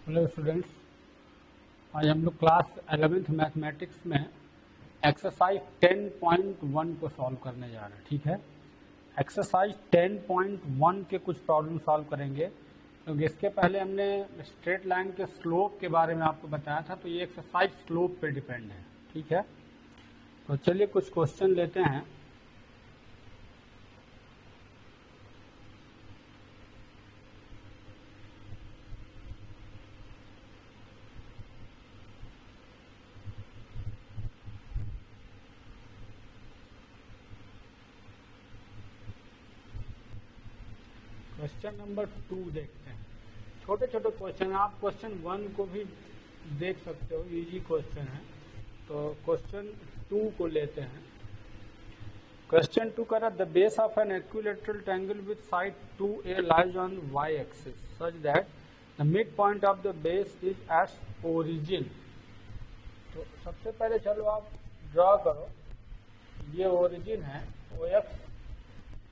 Hello students, आज हम लोग क्लास 11th मैथमेटिक्स में एक्सरसाइज 10.1 को सॉल्व करने जा रहे हैं। ठीक है, एक्सरसाइज 10.1 के कुछ प्रॉब्लम सॉल्व करेंगे क्योंकि इसके पहले हमने स्ट्रेट लाइन के स्लोप के बारे में आपको बताया था, तो ये एक्सरसाइज स्लोप पे डिपेंड है। ठीक है, तो चलिए कुछ क्वेश्चन लेते हैं। क्वेश्चन नंबर 2 देखते हैं। छोटे छोटे क्वेश्चन, आप क्वेश्चन 1 को भी देख सकते हो, इजी क्वेश्चन है। तो क्वेश्चन 2 को लेते हैं। क्वेश्चन 2 कह रहा the base of an equilateral triangle with side 2a lies on y axis such that the midpoint of the base is at origin. तो सबसे पहले चलो आप ड्रॉ करो, ये ओरिजिन है OX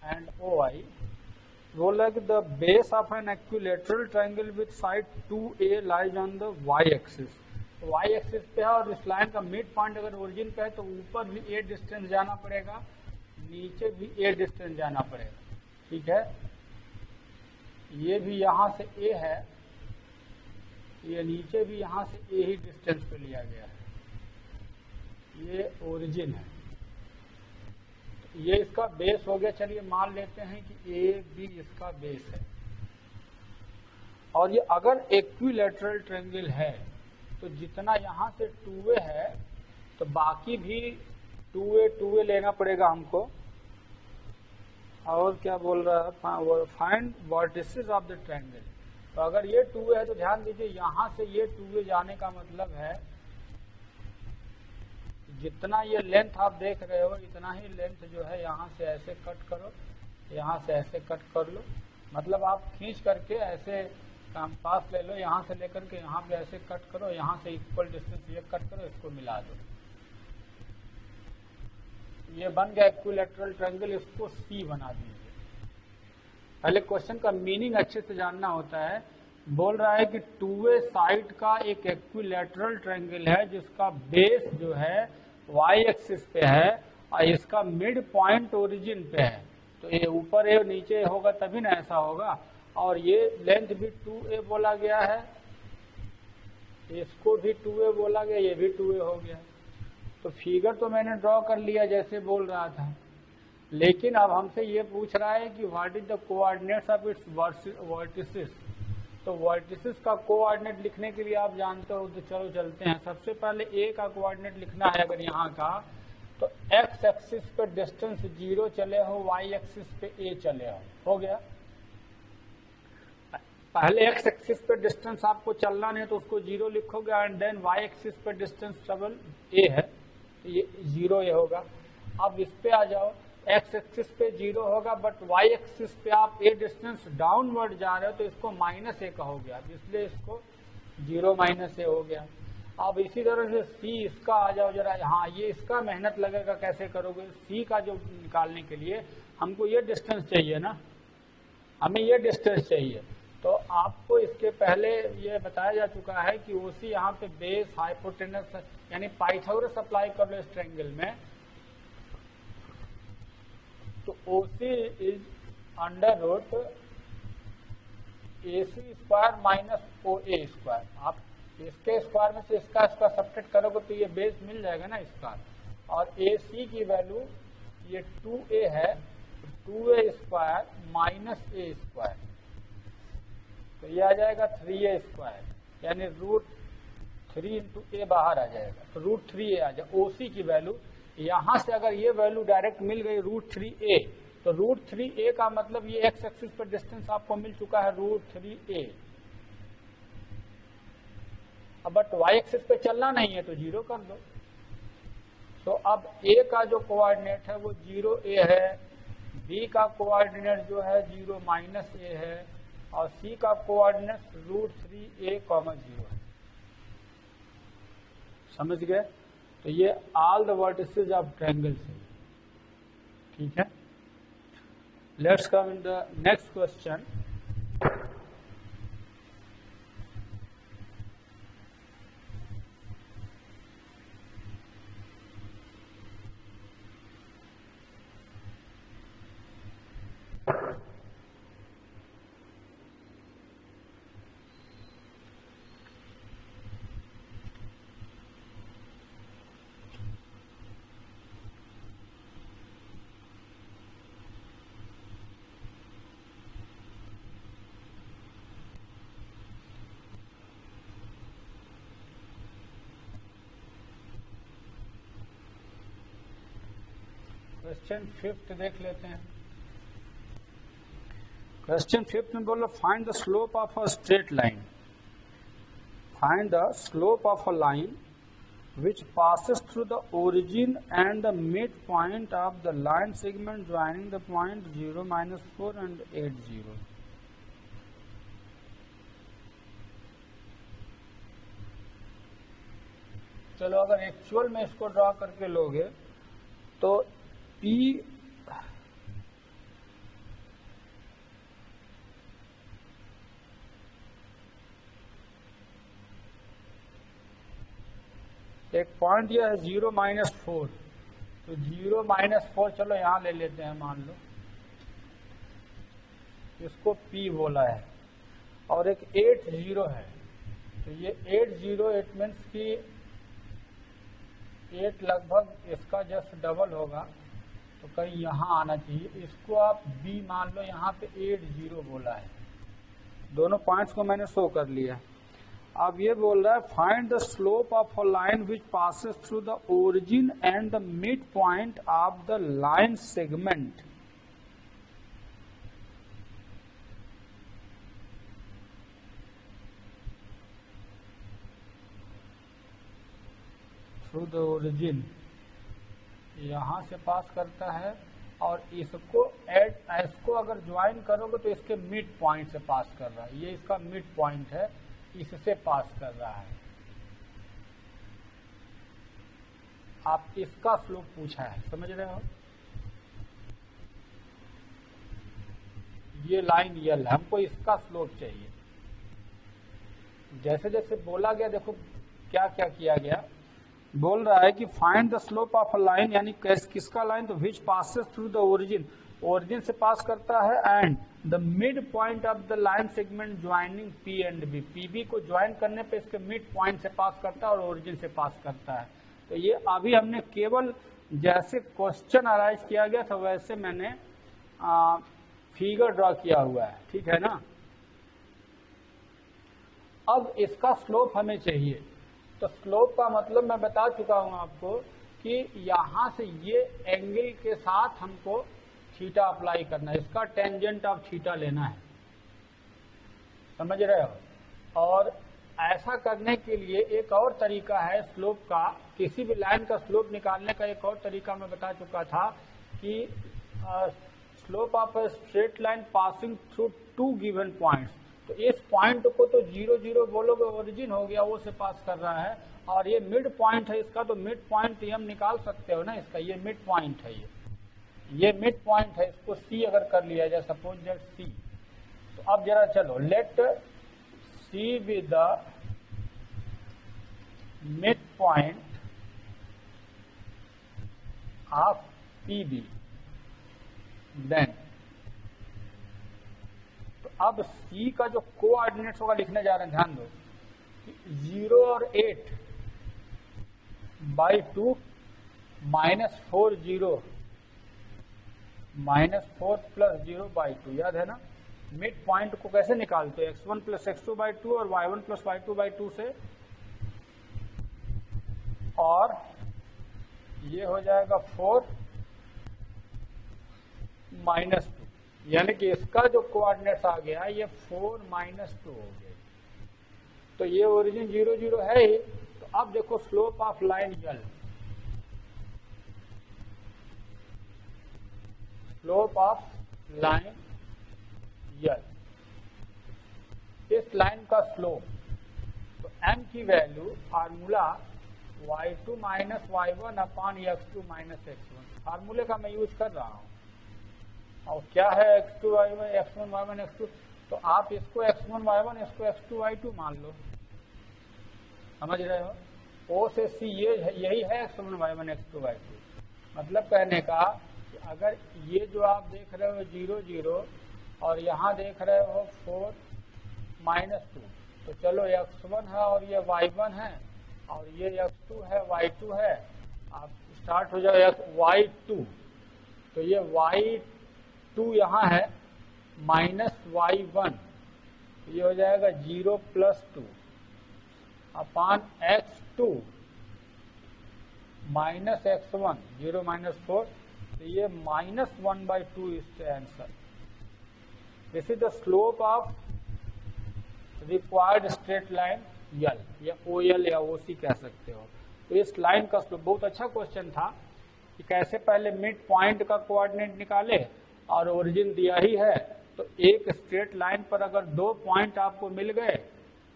एंड OY। बोला कि the base of an equilateral triangle with side 2a lies on the y axis. तो y एक्सिस पे है और इस लाइन का मिड पॉइंट अगर ओरिजिन पे है तो ऊपर भी a डिस्टेंस जाना पड़ेगा, नीचे भी a डिस्टेंस जाना पड़ेगा। ठीक है, ये भी यहाँ से a है, ये नीचे भी यहाँ से a ही डिस्टेंस पे लिया गया है, ये ओरिजिन है, ये इसका बेस हो गया। चलिए मान लेते हैं कि ए बी इसका बेस है और ये अगर इक्विलैटरल ट्रायंगल है तो जितना यहाँ से 2a है तो बाकी भी 2a लेना पड़ेगा हमको। और क्या बोल रहा है, find vertices of the triangle. तो अगर ये 2a है तो ध्यान दीजिए यहाँ से ये 2a जाने का मतलब है जितना ये लेंथ आप देख रहे हो इतना ही लेंथ जो है यहाँ से ऐसे कट करो, यहाँ से ऐसे कट कर लो। मतलब आप खींच करके ऐसे कंपास ले लो, यहाँ से लेकर के यहाँ पे ऐसे कट करो, यहाँ से इक्वल डिस्टेंस ये कट करो, इसको मिला दो। ये बन गया इक्विलैटरल ट्रायंगल, इसको C बना दीजिए। पहले क्वेश्चन का मीनिंग अच्छे से जानना होता है। बोल रहा है कि 2a साइड का एक इक्विलैटरल ट्रायंगल है जिसका बेस जो है y एक्सिस पे है और इसका मिड पॉइंट ओरिजिन पे है। तो ये ऊपर है नीचे होगा तभी ना ऐसा होगा। और ये लेंथ भी 2a बोला गया है, इसको भी 2a बोला गया, ये भी 2a हो गया। तो फिगर तो मैंने ड्रॉ कर लिया जैसे बोल रहा था, लेकिन अब हमसे ये पूछ रहा है कि what is the coordinates of its vertices. तो वर्टिसेस का कोऑर्डिनेट लिखने के लिए आप जानते हो, तो चलो चलते हैं। सबसे पहले a का कोऑर्डिनेट लिखना है अगर यहाँ का, तो x एक्सिस पे डिस्टेंस 0 चले हो, y एक्सिस पे a चले हो गया। पहले x एक्सिस पे डिस्टेंस आपको चलना नहीं तो उसको 0 लिखोगे एंड देन y एक्सिस पे डिस्टेंस ट्रेवल a है, तो ये 0 ये होगा। अब इस पे आ जाओ, x एक्सिस पे 0 होगा बट y एक्सिस पे आप a डिस्टेंस डाउनवर्ड जा रहे हो तो इसको -a कहोगे आप, इसलिए इसको 0 -a हो गया। अब इसी तरह से c इसका आ जाओ जरा। हाँ, ये इसका मेहनत लगेगा, कैसे करोगे? c का जो निकालने के लिए हमको ये डिस्टेंस चाहिए ना, हमें ये डिस्टेंस चाहिए। तो आपको इसके पहले ये बताया जा चुका है कि OC यहाँ पे बेस हाइपोटेनस यानी पाइथागोरस अप्लाई कर लो इस ट्रायंगल में। तो OC is under root AC square minus OA square. आप इसके स्क्वायर में से इसका स्क्वायर सब्ट्रैक्ट करोगे तो ये बेस मिल जाएगा ना इसका। और AC की वैल्यू ये 2A है, 2A square minus A square, तो ये आ जाएगा 3A स्क्वायर, यानी √3 इंटू A बाहर आ जाएगा, तो √3A आ जाएगा। OC की वैल्यू यहाँ से अगर ये वैल्यू डायरेक्ट मिल गई √3A, तो √3A का मतलब ये x एक्सिस पर डिस्टेंस आपको मिल चुका है √3A। अब बट y एक्सिस पे चलना नहीं है तो 0 कर दो। तो अब A का जो कोऑर्डिनेट है वो 0A है, B का कोऑर्डिनेट जो है 0 -a है और C का कोऑर्डिनेट √3A, 0 है। समझ गए? तो ये all the vertices of triangles है। ठीक है, let's come in the next question. Question 5 देख लेते हैं। क्वेश्चन 5 में बोलो find the slope of a straight line. Find the slope of a line which passes through the origin and the midpoint of the line segment joining the point 0, -4 and 8, 0. चलो अगर actual में इसको draw करके लोगे तो P एक point यह है 0, -4, तो 0, -4 चलो यहां ले लेते हैं, मान लो इसको P बोला है, और एक 8, 0 है, तो ये 8, 0 इट मीन्स की 8 लगभग इसका जस्ट डबल होगा, तो कहीं यहां आना चाहिए। इसको आप B मान लो, यहाँ पे 8, 0 बोला है। दोनों पॉइंट्स को मैंने शो कर लिया। अब ये बोल रहा है find the slope of a line which passes through the origin and the midpoint of the line segment. Through the origin यहां से पास करता है, और इसको अगर ज्वाइन करोगे तो इसके मिड पॉइंट से पास कर रहा है। ये इसका मिड पॉइंट है, इससे पास कर रहा है। आप इसका स्लोप पूछा है, समझ रहे हो? ये लाइन यल, हमको इसका स्लोप चाहिए। जैसे जैसे बोला गया, देखो क्या क्या किया गया। बोल रहा है कि find the slope of a line, यानी किसका लाइन, तो विच passes through the origin, origin से पास करता है, and the midpoint of the line segment joining P and B। PB को ज्वाइन करने पे इसके मिड पॉइंट से पास करता है और ओरिजिन से पास करता है। तो ये अभी हमने केवल जैसे क्वेश्चन अराइज किया गया था वैसे मैंने फिगर ड्रॉ किया हुआ है, ठीक है ना। अब इसका स्लोप हमें चाहिए, तो स्लोप का मतलब मैं बता चुका हूं आपको कि यहां से ये एंगल के साथ हमको थीटा अप्लाई करना है, इसका टेंजेंट ऑफ थीटा लेना है, समझ रहे हो। और ऐसा करने के लिए एक और तरीका है स्लोप का, किसी भी लाइन का स्लोप निकालने का एक और तरीका मैं बता चुका था कि slope of a straight line passing through 2 given points. तो इस पॉइंट को तो 0, 0 बोलोगे, ओरिजिन हो गया, वो से पास कर रहा है, और ये मिड पॉइंट है इसका, तो मिड पॉइंट हम निकाल सकते हो ना इसका, ये मिड पॉइंट है, ये मिड पॉइंट है। इसको C अगर कर लिया जाए, सपोज दैट C, तो अब जरा चलो let C with the midpoint of PB, then तो अब C का जो कोऑर्डिनेट्स होगा लिखने जा रहे हैं, ध्यान दो कि 0 और 8 बाई 2 -4, 0 -4 + 0 बाई 2, याद है ना। मिड पॉइंट को कैसे निकालते हैं, x1 + x2 बाई 2 और y1 + y2 बाई 2 से, और ये हो जाएगा 4 -2, यानी कि इसका जो कोऑर्डिनेट्स आ गया ये 4 -2 हो गया। तो ये ओरिजिन 0, 0 है ही। तो अब देखो slope of line L, slope of line L, इस लाइन का स्लोप, तो m की value formula y2 - y1 upon x2 - x1, फार्मूले का मैं यूज कर रहा हूं। और क्या है x2 y1, x1 y1 x2, तो आप इसको x1 y1, इसको x2 y2 मान लो, समझ रहे हो। O से C यही है x1 y1 x2 y2। मतलब कहने का कि अगर ये जो आप देख रहे हो 0, 0 और यहाँ देख रहे हो 4 -2, तो चलो x1 है और ये y1 है और ये x2 है y2 है, आप स्टार्ट हो जाओ y2, तो ये y2 यहाँ है -y1, ये हो जाएगा 0 + 2 अपान x2 -x1, 0 - 4 तो ये -1/2 इससे answer. This is the slope of required straight line L, या OL या OC कह सकते हो। तो इस लाइन का स्लोप, बहुत अच्छा क्वेश्चन था कि कैसे पहले मिड पॉइंट का कोऑर्डिनेट निकाले, और ओरिजिन दिया ही है तो एक स्ट्रेट लाइन पर अगर 2 पॉइंट आपको मिल गए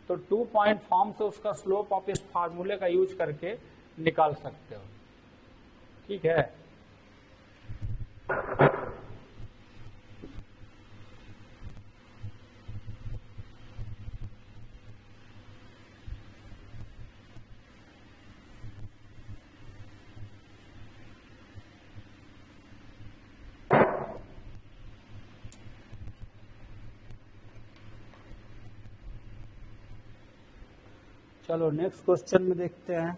तो 2 पॉइंट फॉर्म से उसका स्लोप आप इस फार्मूले का यूज करके निकाल सकते हो। ठीक है, चलो नेक्स्ट क्वेश्चन में देखते हैं।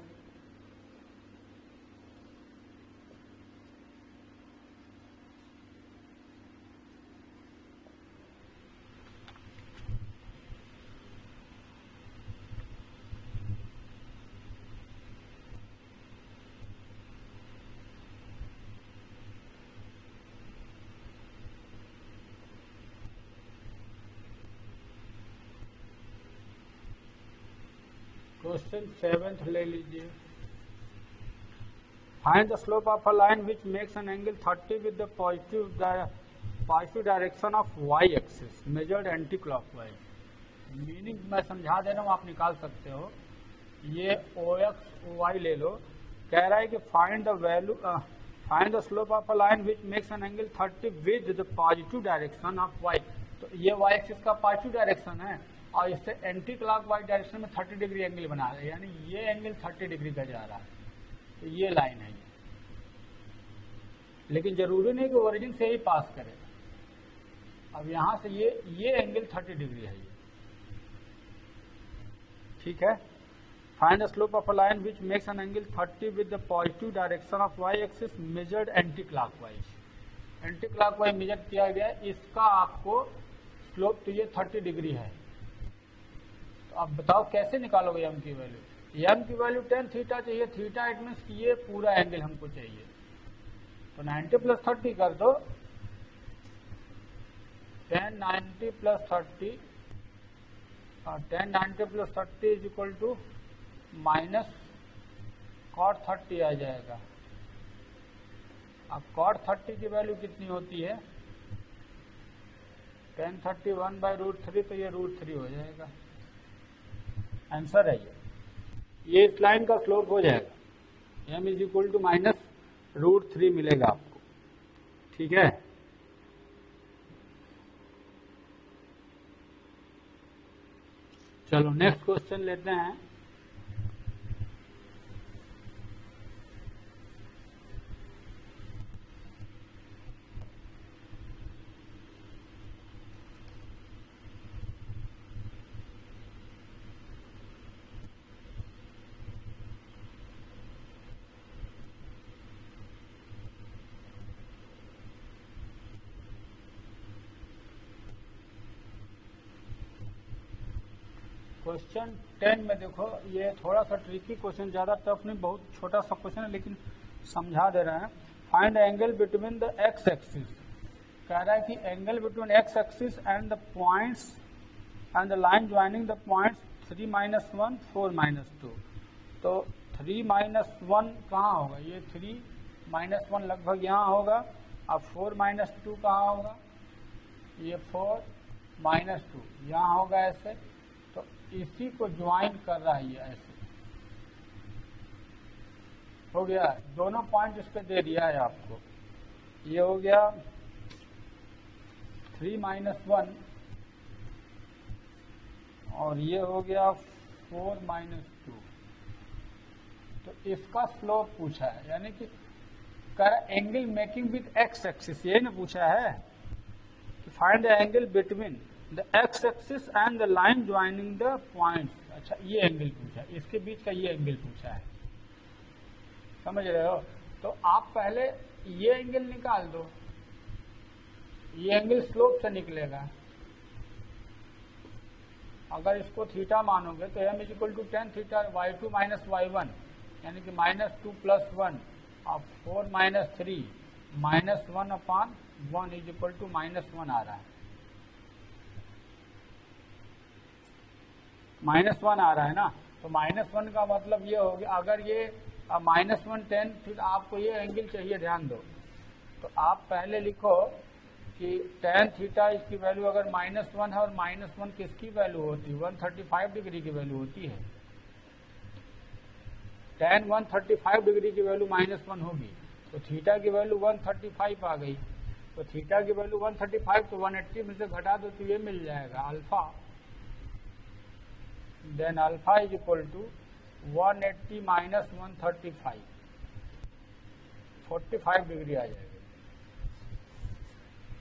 क्वेश्चन 7th ले लीजिए। Find the slope of a line which makes an angle 30 with the positive direction of y axis measured anti clockwise. Meaning मैं समझा दे रहा हूँ, आप निकाल सकते हो। ये OX Y ले लो, कह रहा है कि find the slope of a line which makes an angle 30 with the positive direction of y। तो ये y एक्सिस का पॉजिटिव डायरेक्शन है और इससे एंटी क्लॉकवाइज डायरेक्शन में 30 डिग्री एंगल बना रहा है, यानी ये एंगल 30 डिग्री का जा रहा है। तो ये लाइन है ये, लेकिन जरूरी नहीं कि ओरिजिन से ही पास करे। अब यहां से ये एंगल 30 डिग्री है ये। ठीक है, find the slope of a line which makes an angle 30 with the positive direction of y axis measured anticlockwise. Anticlockwise measure किया गया, इसका आपको स्लोप तो ये 30 डिग्री है। तो अब बताओ कैसे निकालोगे m की वैल्यू। m की वैल्यू tan थीटा चाहिए, थीटा इट मीन्स ये पूरा एंगल हमको चाहिए। तो 90 + 30 कर दो, tan 90 + 30 tan 90 + 30 is equal to -cot 30 आ जाएगा। अब cot 30 की वैल्यू कितनी होती है, tan 30 1/√3, तो ये √3 हो जाएगा। आंसर है ये इस लाइन का स्लोप हो जाएगा। m इज इक्वल टू -√3 मिलेगा आपको। ठीक है, चलो नेक्स्ट क्वेश्चन लेते हैं। क्वेश्चन 10 में देखो, ये थोड़ा सा ट्रिकी क्वेश्चन, ज्यादा टफ नहीं, बहुत छोटा सा क्वेश्चन है, लेकिन समझा दे रहे हैं। Find angle between the x axis. कह रहा है कि angle between x axis and the points and the line joining the points 3 - 1 4 - 2। तो 3 - 1 कहाँ होगा, ये 3 - 1 लगभग यहाँ होगा। अब 4 - 2 कहाँ होगा, ये 4 - 2 यहाँ होगा ऐसे। तो इसी को ज्वाइन कर रहा है ये ऐसे, हो गया। दोनों पॉइंट इस पे दे दिया है आपको, ये हो गया 3 - 1 और ये हो गया 4 - 2। तो इसका स्लोप पूछा है, यानी कि angle making with x axis, ये ना पूछा है कि find the angle between the x axis and the line joining the points. अच्छा, ये एंगल पूछा है, इसके बीच का ये एंगल पूछा है, समझ रहे हो। तो आप पहले ये एंगल निकाल दो, ये एंगल स्लोप से निकलेगा। अगर इसको थीटा मानोगे तो m = tan theta y2 - y1, यानी कि -2 + 1 और 4 - 3 -1/1 इज इक्वल टू -1 आ रहा है, -1 आ रहा है ना। तो -1 का मतलब ये हो गया, अगर ये -1 10, फिर आपको ये एंगल चाहिए, ध्यान दो। तो आप पहले लिखो कि tan थीटा इसकी वैल्यू अगर -1 है, और -1 किसकी वैल्यू होती है, 135 डिग्री की वैल्यू होती है। tan 135 डिग्री की वैल्यू -1 होगी, तो थीटा की वैल्यू 135 आ गई। तो थीटा की वैल्यू 135, तो 180 में से घटा दो तो ये मिल जाएगा alpha. Then alpha is equal to 180 minus 135, 45 degree आ जाएगा।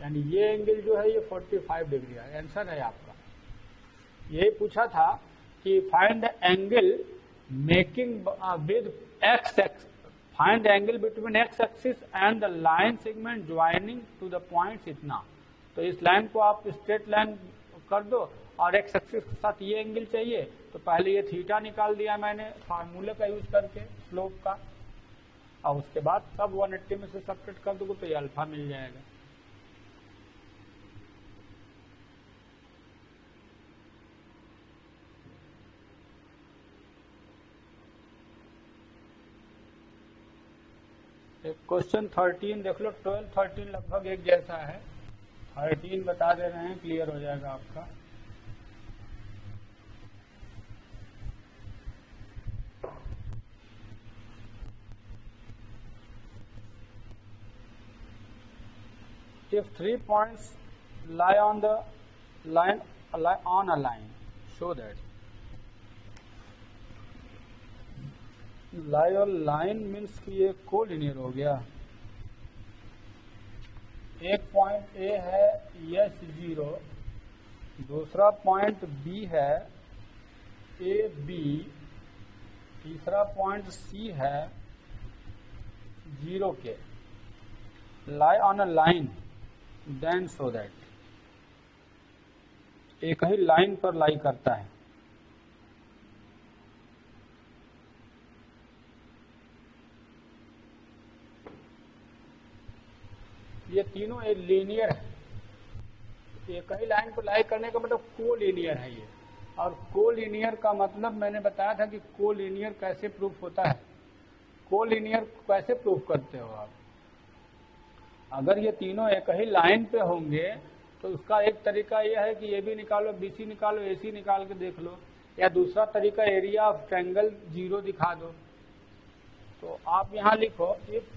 यानी ये एंगल जो है ये 45 डिग्री है। आंसर है आपका। यही पूछा था कि find angle making with x x, find angle between x axis and the line segment joining two the points इतना। तो इस लाइन को आप स्ट्रेट लाइन कर दो और एक्स एक्सिस के साथ ये एंगल चाहिए, तो पहले ये थीटा निकाल दिया मैंने फार्मूले का यूज करके स्लोप का, और उसके बाद सब 180 में से सब्ट्रैक्ट कर दोगे तो ये अल्फा मिल जाएगा। क्वेश्चन 13 देख लो, 12 13 लगभग एक जैसा है। 13 बता दे रहे हैं, क्लियर हो जाएगा आपका। If 3 points lie on the line, lie on a line, show that lie on line means कि ये कोलिनियर हो गया। एक पॉइंट ए है S0, दूसरा पॉइंट बी है AB, तीसरा पॉइंट सी है 0 के। lie on a line, then so that, एक ही लाइन पर लाई करता है। ये तीनों एक लीनियर है। एक ही लाइन पर लाई करने का मतलब को लीनियर है ये। और को लीनियर का मतलब मैंने बताया था कि को लीनियर कैसे प्रूफ होता है। को लीनियर कैसे प्रूफ करते हो आप? अगर ये तीनों एक ही लाइन पे होंगे तो उसका एक तरीका यह है कि ए बी निकालो, बी सी निकालो, ए सी निकाल के देख लो, या दूसरा तरीका एरिया ऑफ ट्रायंगल 0 दिखा दो। तो आप यहां लिखो, if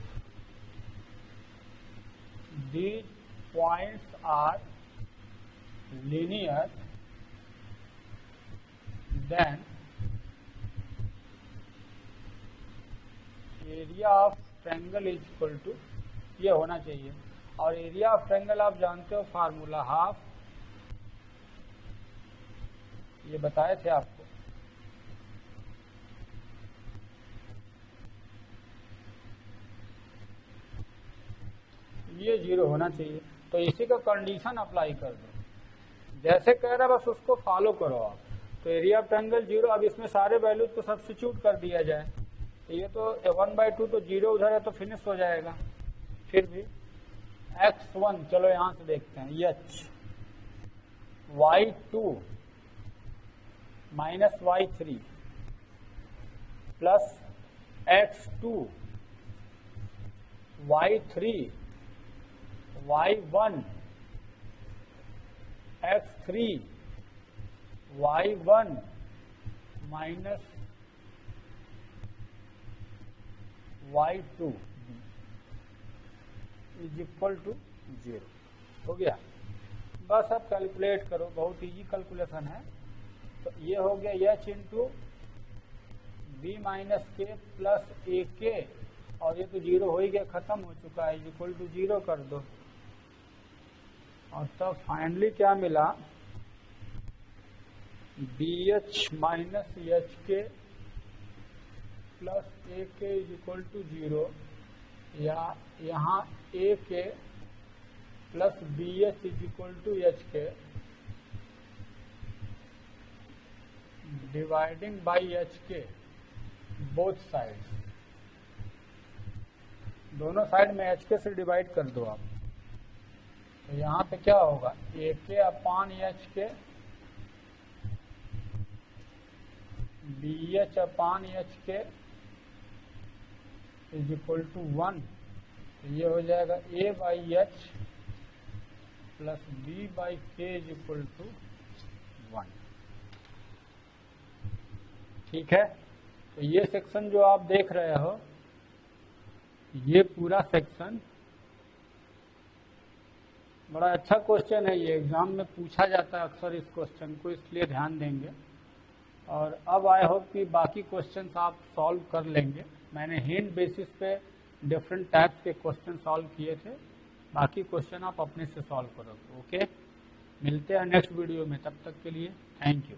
these points are linear, then area of triangle is equal to, ये होना चाहिए। और एरिया ऑफ ट्रायंगल आप जानते हो फार्मूला हाफ, ये बताए थे आपको। ये 0 होना चाहिए। तो इसी का कंडीशन अप्लाई कर दो, जैसे कह रहा है बस उसको फॉलो करो आप। तो एरिया ऑफ ट्रायंगल 0, अब इसमें सारे वैल्यूज को सब्स्टिट्यूट कर दिया जाए। तो ये तो 1/2, तो 0 उधर है तो फिनिश हो जाएगा। फिर भी x1, चलो यहां से देखते हैं, h y2 minus y3 plus x2 y3 y1 x3 y1 minus y2 is equal to 0 हो गया। बस अब कैलकुलेट करो, बहुत इजी कैलकुलेशन है। तो ये हो गया h इंटू बी माइनस के प्लस ए के, और ये तो 0 हो ही गया, खत्म हो चुका है, इक्वल टू 0 कर दो। और तब फाइनली क्या मिला, B H minus H K plus A K is equal to 0, या यहाँ A K plus B H is equal to H K dividing by H K both sides. दोनों साइड में एच के से divide कर दो आप। तो यहाँ पे क्या होगा, A K upon H K B H upon H K is equal to 1। तो ये हो जाएगा A by H plus B by K is equal to 1। ठीक है। तो ये सेक्शन जो आप देख रहे हो, ये पूरा सेक्शन बड़ा अच्छा क्वेश्चन है। ये एग्जाम में पूछा जाता है अक्सर इस क्वेश्चन को, इसलिए ध्यान देंगे। और अब आई होप कि बाकी क्वेश्चंस आप सॉल्व कर लेंगे। मैंने हिंट बेसिस पे डिफरेंट टाइप्स के क्वेश्चन सॉल्व किए थे, बाकी क्वेश्चन आप अपने से सॉल्व करोगे। ओके, मिलते हैं नेक्स्ट वीडियो में, तब तक के लिए थैंक यू।